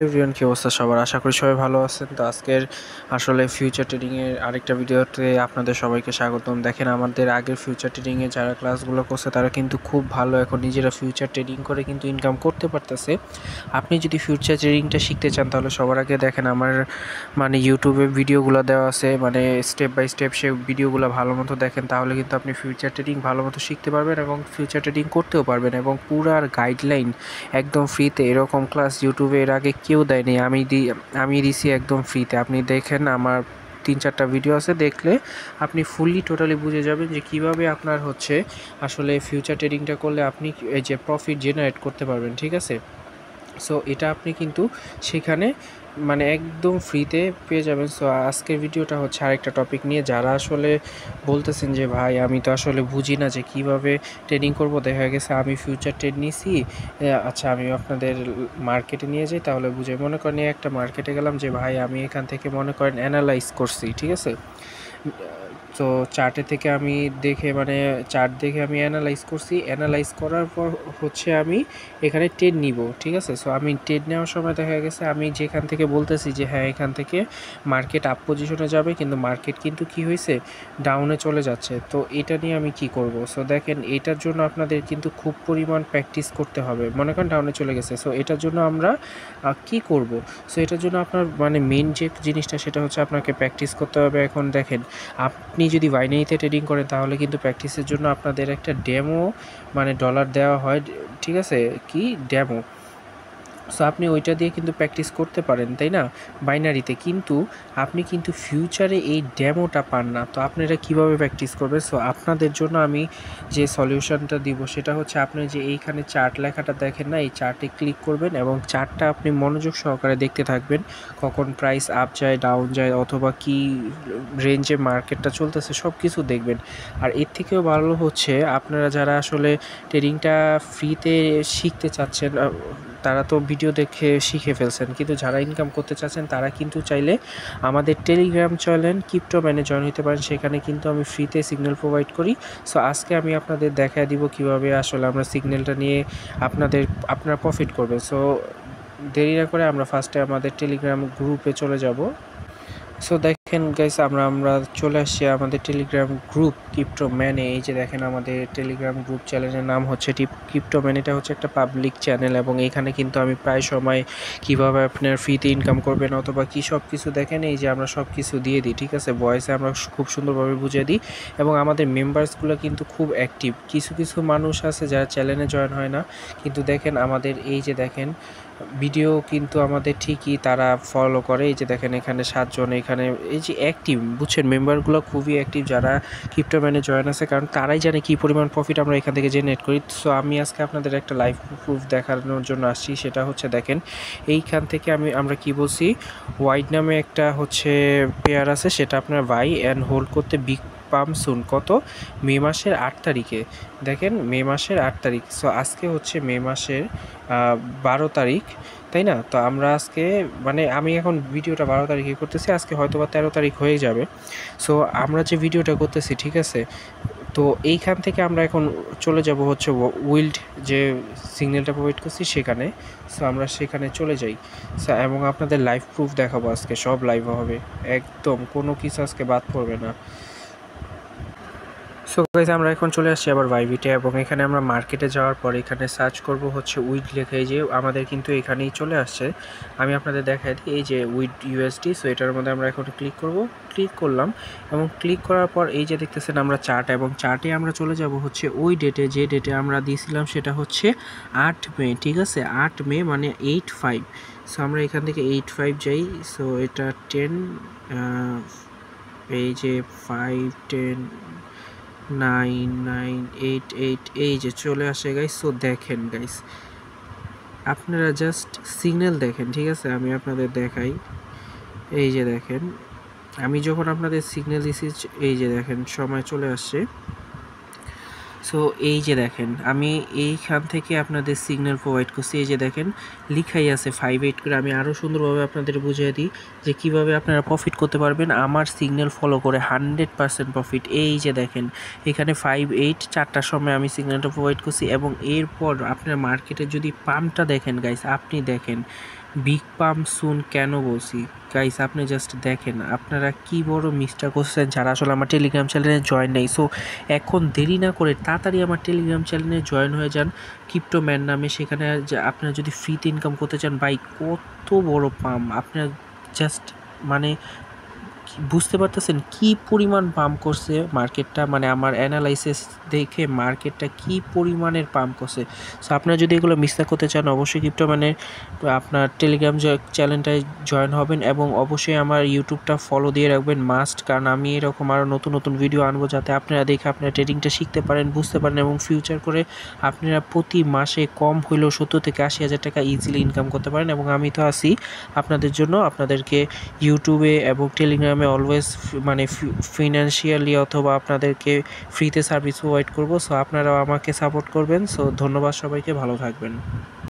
Everyone, কি অবস্থা সবার? আশা করি সবাই ভালো আছেন। তো আজকের আসলে ফিউচার ট্রেডিংয়ের আরেকটা ভিডিওতে আপনাদের সবাইকে স্বাগতম। দেখেন, আমাদের আগের ফিউচার ট্রেডিংয়ে যারা ক্লাসগুলো করছে তারা কিন্তু খুব ভালো এখন নিজেরা ফিউচার ট্রেডিং করে কিন্তু ইনকাম করতে পারতেছে। আপনি যদি ফিউচার ট্রেডিংটা শিখতে চান তাহলে সবার আগে দেখেন আমার ইউটিউবে ভিডিওগুলো দেওয়া আছে, স্টেপ বাই স্টেপ সে ভিডিওগুলো ভালো মতো দেখেন, তাহলে কিন্তু আপনি ফিউচার ট্রেডিং ভালো মতো শিখতে পারবেন এবং ফিউচার ট্রেডিং করতেও পারবেন। এবং পুরার গাইডলাইন একদম ফ্রিতে, এরকম ক্লাস ইউটিউবে এর আগে কেউ দেয়নি, আমি দিছি একদম ফ্রিতে। আপনি দেখেন, আমার 3-4টা ভিডিও আছে, দেখলে আপনি টোটালি বুঝে যাবেন যে কিভাবে আপনার আসলে ফিউচার ট্রেডিংটা করলে আপনি এই যে প্রফিট জেনারেট করতে পারবেন, ঠিক আছে? সো এটা আপনি কিন্তু সেখানে একদম ফ্রিতে পেয়ে যাবেন। সো আজকের ভিডিওটা আরেকটা টপিক নিয়ে, যারা আসলে বলতেছেন যে ভাই আমি তো আসলে বুঝি না যে কিভাবে ট্রেডিং করব, দেখা গেছে আমি ফিউচার ট্রেড নিছি, আচ্ছা আমি আপনাদের মার্কেটে নিয়ে যাই তাহলে বুঝে। মনে করেন একটা মার্কেটে গেলাম যে ভাই আমি এখান থেকে মনে করেন অ্যানালাইজ করছি, ঠিক আছে? তো চার্টে থেকে আমি দেখে চার্ট দেখে আমি অ্যানালাইজ করার পর আমি এখানে ট্রেড নিব, ঠিক আছে? সো আমি ট্রেড নেওয়ার সময় দেখা গেছে আমি যেখান থেকে বলতেছি যে হ্যাঁ এখান থেকে মার্কেট আপ পজিশনে যাবে, কিন্তু মার্কেট কিন্তু কি হয়েছে, ডাউনে চলে যাচ্ছে। তো এটা নিয়ে আমি কি করব? সো দেখেন, এটার জন্য আপনাদের কিন্তু খুব পরিমাণ প্র্যাকটিস করতে হবে। মনে করেন ডাউনে চলে গেছে, সো এটার জন্য আমরা কি করব? সো এটার জন্য আপনার মেন যে জিনিসটা সেটা হচ্ছে আপনাকে প্র্যাকটিস করতে হবে। এখন দেখেন, আপনি যদি বাইনারিতে ট্রেডিং করেন তাহলে কিন্তু প্র্যাকটিসের জন্য আপনাদের একটা ডেমো ডলার দেওয়া হয়, ঠিক আছে? কি ডেমো? সো আপনি ওইটা দিয়ে কিন্তু প্র্যাকটিস করতে পারেন, তাই না, বাইনারিতে। কিন্তু আপনি কিন্তু ফিউচারে এই ডেমোটা পান না, তো আপনি এটা কীভাবে প্র্যাকটিস করবেন? সো আপনাদের জন্য আমি যে সলিউশনটা দিব সেটা হচ্ছে, আপনি যে এইখানে চার্ট লেখাটা দেখেন না, এই চার্টে ক্লিক করবেন এবং চার্টটা আপনি মনোযোগ সহকারে দেখতে থাকবেন, কখন প্রাইস আপ যায়, ডাউন যায়, অথবা কি রেঞ্জে মার্কেটটা চলতেছে, সব কিছু দেখবেন। আর এর থেকেও ভালো হচ্ছে, আপনারা যারা আসলে ট্রেডিংটা ফ্রিতে শিখতে চাচ্ছেন তারা তো ভিডিও দেখে শিখে ফেলছেন, কিন্তু যারা ইনকাম করতে চাচ্ছেন তারা কিন্তু চাইলে আমাদের টেলিগ্রাম চ্যানেল ক্রিপ্টোম্যানে জয়েন হতে পারেন। সেখানে কিন্তু আমি ফ্রিতে সিগন্যাল প্রোভাইড করি। সো আজকে আমি আপনাদের দেখায় দিব কিভাবে আসলে আমরা সিগন্যালটা নিয়ে আপনারা প্রফিট করবেন। সো দেরি না করে আমরা ফার্স্টে আমাদের টেলিগ্রাম গ্রুপে চলে যাব। সো দেখেন গাইস, আমরা চলে আসছি আমাদের টেলিগ্রাম গ্রুপ ক্রিপ্টোম্যানে। এই যে দেখেন, আমাদের টেলিগ্রাম গ্রুপ চ্যানেলের নাম হচ্ছে ক্রিপ্টোম্যান। এটা হচ্ছে একটা পাবলিক চ্যানেল এবং এখানে কিন্তু আমি প্রায় সময় কিভাবে আপনার ফ্রিতে ইনকাম করবেন অথবা কি সব কিছু দেখেন, এই যে আমরা সব কিছু দিয়ে দিই, ঠিক আছে? ভয়েসে আমরা খুব সুন্দরভাবে বুঝিয়ে দিই এবং আমাদের মেম্বার্সগুলো কিন্তু খুব অ্যাক্টিভ। কিছু কিছু মানুষ আছে যারা চ্যানেলে জয়েন হয় না, কিন্তু দেখেন আমাদের এই যে দেখেন ভিডিও কিন্তু আমাদের ঠিকই তারা ফলো করে। এই যে দেখেন এখানে 7 জন, এখানে এই যে অ্যাক্টিভ, বুঝছেন? মেম্বারগুলো খুবই অ্যাক্টিভ যারা ক্রিপ্টোম্যানে জয়েন আছে, কারণ তারাই জানে কী পরিমাণ প্রফিট আমরা এখান থেকে জেনারেট করি। সো আমি আজকে আপনাদের একটা লাইভ প্রুফ দেখানোর জন্য আসছি। সেটা হচ্ছে দেখেন, এইখান থেকে আমরা কি বলছি, ওয়াইড নামে একটা পেয়ার আছে, সেটা আপনার বাই অ্যান্ড হোল্ড করতে বিগ পাম্প সুন, কত, মে মাসের 8 তারিখে। দেখেন, মে মাসের 8 তারিখ। সো আজকে হচ্ছে মে মাসের 12 তারিখ, তাই না? তো আমরা আজকে আমি এখন ভিডিওটা 12 তারিখে করতেছি, আজকে হয়তো বা 13 তারিখ হয়ে যাবে। সো আমরা যে ভিডিওটা করতেছি, ঠিক আছে, তো এইখান থেকে আমরা এখন চলে যাব উইল্ড যে সিগন্যালটা প্রোভাইড করছি সেখানে। সো আমরা সেখানে চলে যাই। সো এবং আপনাদের লাইভ প্রুফ দেখাবো আজকে, সব লাইভ হবে, একদম কোনো কিছু আজকে বাদ পড়বে না। সো গাইস, আমরা এখন চলে আসছি আবার বাইবিটে এবং এখানে আমরা মার্কেটে যাওয়ার পর এখানে সার্চ করব উইড লেখা। এই যে আমাদের কিন্তু এখানেই চলে আসছে, আমি আপনাদের দেখাই দিই, এই যে উইড ইউএসডি। সো এটার মধ্যে আমরা এখন ক্লিক করলাম এবং ক্লিক করার পর এই যে দেখতেছেন আমরা চার্ট, এবং চার্টে আমরা চলে যাব ওই ডেটে, যে ডেটে আমরা দিয়েছিলাম সেটা হচ্ছে 8 মে, ঠিক আছে? 8 মে 8/5। সো আমরা এখান থেকে 8/5 যাই। সো এটা 10, এই যে 5, 10, 9, 9, 8, 8, এই যে চলে আসে গাইস। সো দেখেন গাইস, আপনারা জাস্ট সিগন্যাল দেখেন, ঠিক আছে? আমি আপনাদের দেখাই, এই যে দেখেন, আমি যখন আপনাদের সিগন্যাল দিছি, এই যে দেখেন সময় চলে আসছে। সো এই যে দেখেন, আমি এইখান থেকে আপনাদের সিগন্যাল প্রোভাইড করছি। এই যে দেখেন লিখাই আছে 5/8 করে। আমি আরও সুন্দরভাবে আপনাদের বুঝিয়ে দিই যে কিভাবে আপনারা প্রফিট করতে পারবেন আমার সিগন্যাল ফলো করে 100% প্রফিট। এই যে দেখেন এখানে 5/8 4টার সময় আমি সিগন্যালটা প্রোভাইড করছি এবং এরপর আপনার মার্কেটে যদি পাম্পটা দেখেন গাইস, আপনি দেখেন বিগ পাম্প সুন কেন বলছি গাইস, আপনি জাস্ট দেখেন আপনারা কি বড় মিস্টার করছেন যারা আসলে আমার টেলিগ্রাম চ্যানেলে জয়েন নেই। সো এখন দেরি না করে তাড়াতাড়ি আমার টেলিগ্রাম চ্যানেলে জয়েন হয়ে যান ক্রিপ্টো ম্যান নামে। সেখানে আপনারা যদি ফ্রিতে ইনকাম করতে চান, ভাই কত বড় পাম্প আপনার জাস্ট মানে বুঝতে পারতেছেন কি পরিমাণ পাম্প করছে মার্কেটটা, মানে আমার অ্যানালাইসিস দেখে মার্কেটটা কি পরিমাণের পাম্প করছে। সো আপনারা যদি এগুলো মিস না করতে চান অবশ্যই ক্রিপ্টো মানে আপনার টেলিগ্রাম চ্যানেলটায় জয়েন হবেন এবং অবশ্যই আমার ইউটিউবটা ফলো দিয়ে রাখবেন মাস্ট, কারণ আমি এরকম আরও নতুন নতুন ভিডিও আনবো যাতে আপনারা দেখে আপনারা ট্রেডিংটা শিখতে পারেন, বুঝতে পারেন এবং ফিউচার করে আপনারা প্রতি মাসে কম হইলেও 70,000 থেকে 80,000 টাকা ইজিলি ইনকাম করতে পারেন। এবং আমি তো আছি আপনাদের জন্য, আপনাদেরকে ইউটিউবে এবং টেলিগ্রামে অলওয়েজ মানে ফিনান্সিয়ালি অথবা আপনাদেরকে ফ্রিতে সার্ভিস প্রোভাইড করব। সো আপনারাও আমাকে সাপোর্ট করবেন। সো ধন্যবাদ সবাইকে, ভালো থাকবেন।